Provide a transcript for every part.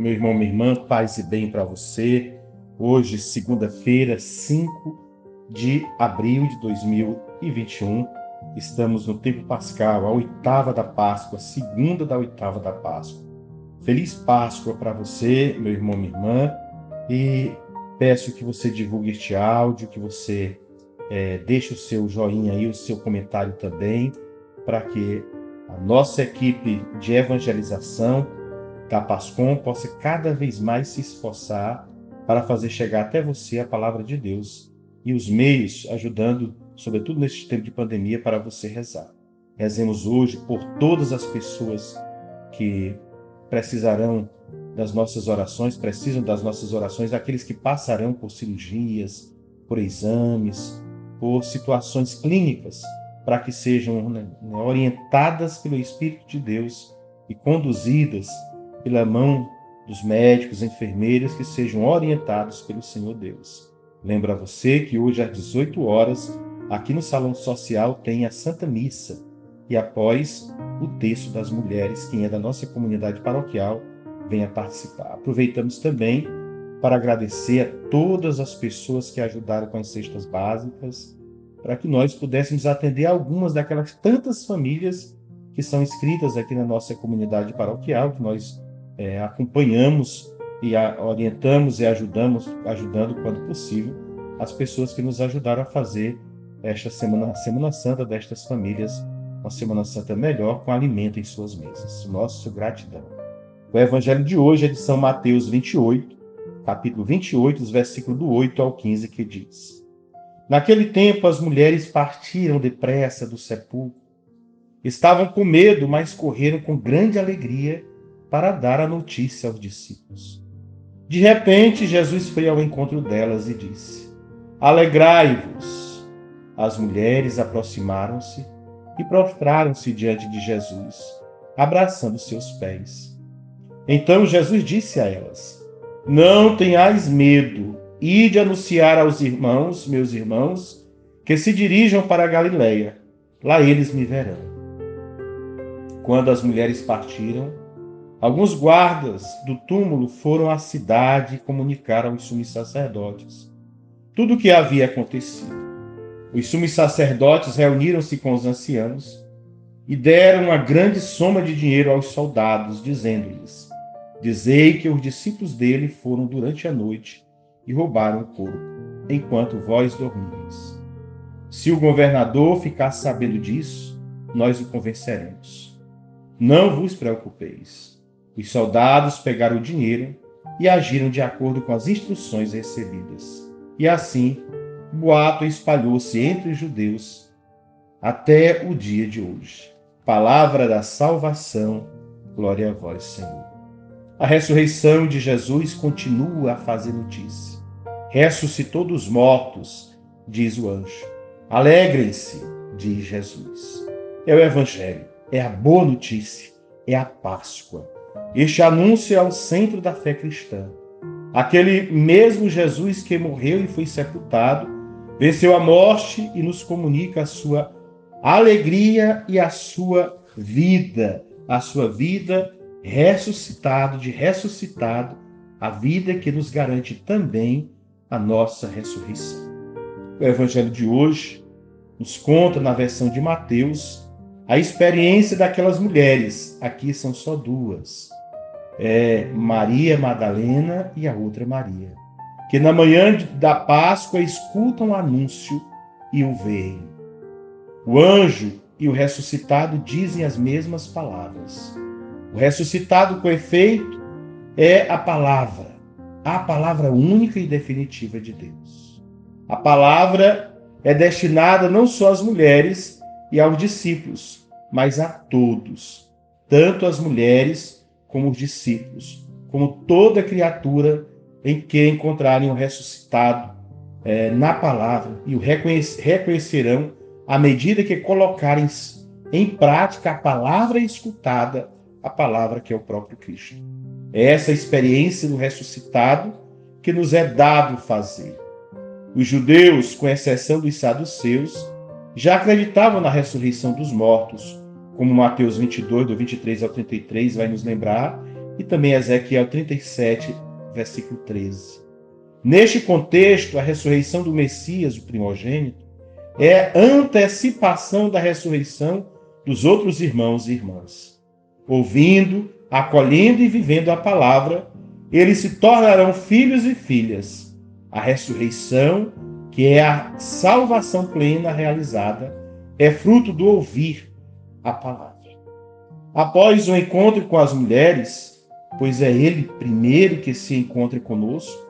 Meu irmão, minha irmã, paz e bem para você. Hoje, segunda-feira, 5 de abril de 2021, estamos no tempo pascal, a oitava da Páscoa, a segunda da oitava da Páscoa. Feliz Páscoa para você, meu irmão, minha irmã, e peço que você divulgue este áudio, que você deixe o seu joinha aí, o seu comentário também, para que a nossa equipe de evangelização da Pascom possa cada vez mais se esforçar para fazer chegar até você a palavra de Deus e os meios ajudando, sobretudo neste tempo de pandemia, para você rezar. Rezemos hoje por todas as pessoas que precisam das nossas orações, aqueles que passarão por cirurgias, por exames, por situações clínicas, para que sejam orientadas pelo Espírito de Deus e conduzidas pela mão dos médicos, enfermeiras, que sejam orientados pelo Senhor Deus. Lembra você que hoje às 18 horas, aqui no Salão Social, tem a Santa Missa. E após o terço das mulheres, quem é da nossa comunidade paroquial, venha participar. Aproveitamos também para agradecer a todas as pessoas que ajudaram com as cestas básicas, para que nós pudéssemos atender algumas daquelas tantas famílias que são inscritas aqui na nossa comunidade paroquial, que nós acompanhamos e orientamos e ajudando quando possível as pessoas que nos ajudaram a fazer esta Semana Santa destas famílias, uma Semana Santa melhor, com alimento em suas mesas. Nossa gratidão. O Evangelho de hoje é de São Mateus 28, capítulo 28, os versículos do 8 ao 15, que diz: Naquele tempo as mulheres partiram depressa do sepulcro. Estavam com medo, mas correram com grande alegria para dar a notícia aos discípulos. De repente, Jesus foi ao encontro delas e disse: Alegrai-vos! As mulheres aproximaram-se e prostraram-se diante de Jesus, abraçando seus pés. Então Jesus disse a elas: Não tenhais medo, ide anunciar aos irmãos, meus irmãos, que se dirijam para a Galileia. Lá eles me verão. Quando as mulheres partiram, alguns guardas do túmulo foram à cidade e comunicaram aos sumos sacerdotes tudo o que havia acontecido. Os sumos sacerdotes reuniram-se com os anciãos e deram uma grande soma de dinheiro aos soldados, dizendo-lhes: Dizei que os discípulos dele foram durante a noite e roubaram o corpo, enquanto vós dormíeis. Se o governador ficar sabendo disso, nós o convenceremos. Não vos preocupeis. Os soldados pegaram o dinheiro e agiram de acordo com as instruções recebidas. E assim, o boato espalhou-se entre os judeus até o dia de hoje. Palavra da salvação, glória a vós, Senhor. A ressurreição de Jesus continua a fazer notícia. Ressuscitou dos mortos, diz o anjo. Alegrem-se, diz Jesus. É o Evangelho, é a boa notícia, é a Páscoa. Este anúncio é o centro da fé cristã. Aquele mesmo Jesus que morreu e foi sepultado, venceu a morte e nos comunica a sua alegria e a sua vida ressuscitado, a vida que nos garante também a nossa ressurreição. O Evangelho de hoje nos conta, na versão de Mateus, a experiência daquelas mulheres. Aqui são só duas. Maria Madalena e a outra Maria, que na manhã da Páscoa escutam o anúncio e o veem. O anjo e o ressuscitado dizem as mesmas palavras. O ressuscitado, com efeito, é a palavra única e definitiva de Deus. A palavra é destinada não só às mulheres e aos discípulos, mas a todos, tanto as mulheres como os discípulos, como toda criatura em que encontrarem o ressuscitado na palavra e o reconhecerão à medida que colocarem em prática a palavra escutada, a palavra que é o próprio Cristo. É essa experiência do ressuscitado que nos é dado fazer. Os judeus, com exceção dos saduceus, já acreditavam na ressurreição dos mortos, como Mateus 22, do 23 ao 33, vai nos lembrar, e também Ezequiel 37, versículo 13. Neste contexto, a ressurreição do Messias, o primogênito, é antecipação da ressurreição dos outros irmãos e irmãs. Ouvindo, acolhendo e vivendo a palavra, eles se tornarão filhos e filhas. A ressurreição, que é a salvação plena realizada, é fruto do ouvir a palavra. Após o encontro com as mulheres, pois é ele primeiro que se encontra conosco,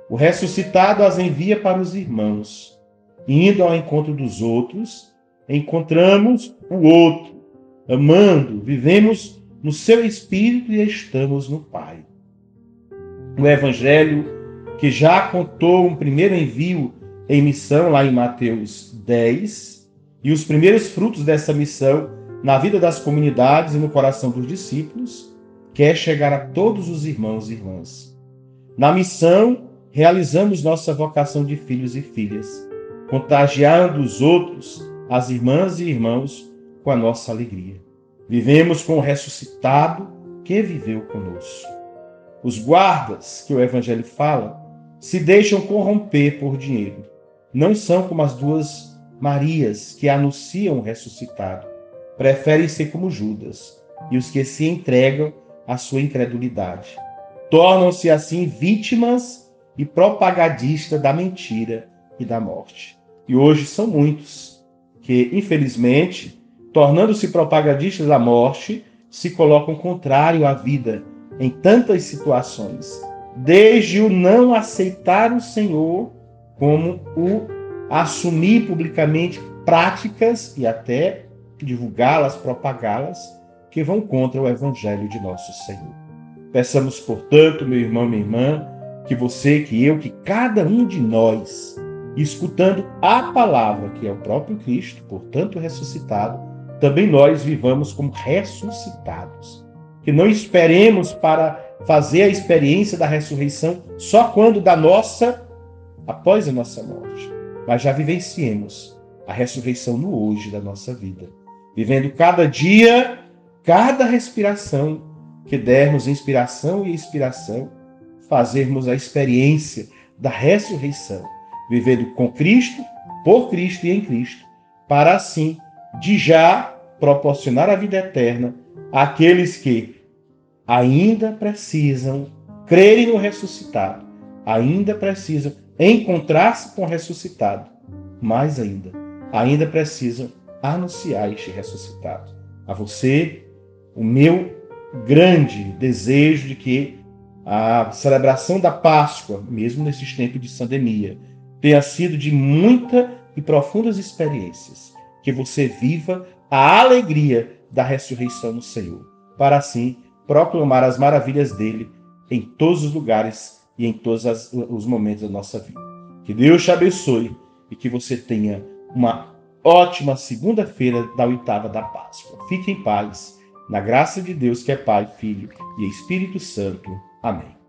o ressuscitado as envia para os irmãos. Indo ao encontro dos outros, encontramos o outro, amando, vivemos no seu espírito e estamos no Pai. O Evangelho, que já contou um primeiro envio em missão, lá em Mateus 10, e os primeiros frutos dessa missão na vida das comunidades e no coração dos discípulos, quer chegar a todos os irmãos e irmãs. Na missão, realizamos nossa vocação de filhos e filhas, contagiando os outros, as irmãs e irmãos, com a nossa alegria. Vivemos com o ressuscitado que viveu conosco. Os guardas, que o Evangelho fala, se deixam corromper por dinheiro. Não são como as duas Marias que anunciam o ressuscitado. Preferem ser como Judas e os que se entregam à sua incredulidade. Tornam-se assim vítimas e propagadistas da mentira e da morte. E hoje são muitos que, infelizmente, tornando-se propagadistas da morte, se colocam contrário à vida em tantas situações, desde o não aceitar o Senhor como o assumir publicamente práticas e até divulgá-las, propagá-las, que vão contra o Evangelho de nosso Senhor. Peçamos, portanto, meu irmão, minha irmã, que você, que eu, que cada um de nós, escutando a palavra, que é o próprio Cristo, portanto ressuscitado, também nós vivamos como ressuscitados. Que não esperemos para fazer a experiência da ressurreição só quando após a nossa morte, mas já vivenciemos a ressurreição no hoje da nossa vida, vivendo cada dia, cada respiração, que dermos inspiração e expiração, fazermos a experiência da ressurreição, vivendo com Cristo, por Cristo e em Cristo, para assim, de já, proporcionar a vida eterna àqueles que ainda precisam crerem no ressuscitado, ainda precisam encontrar-se com o ressuscitado, mais ainda precisam anunciar este ressuscitado. A você, o meu grande desejo de que a celebração da Páscoa, mesmo nesses tempos de pandemia, tenha sido de muitas e profundas experiências, que você viva a alegria da ressurreição no Senhor, para assim proclamar as maravilhas dele em todos os lugares e em todos os momentos da nossa vida. Que Deus te abençoe e que você tenha uma ótima segunda-feira da oitava da Páscoa. Fique em paz, na graça de Deus que é Pai, Filho e Espírito Santo. Amém.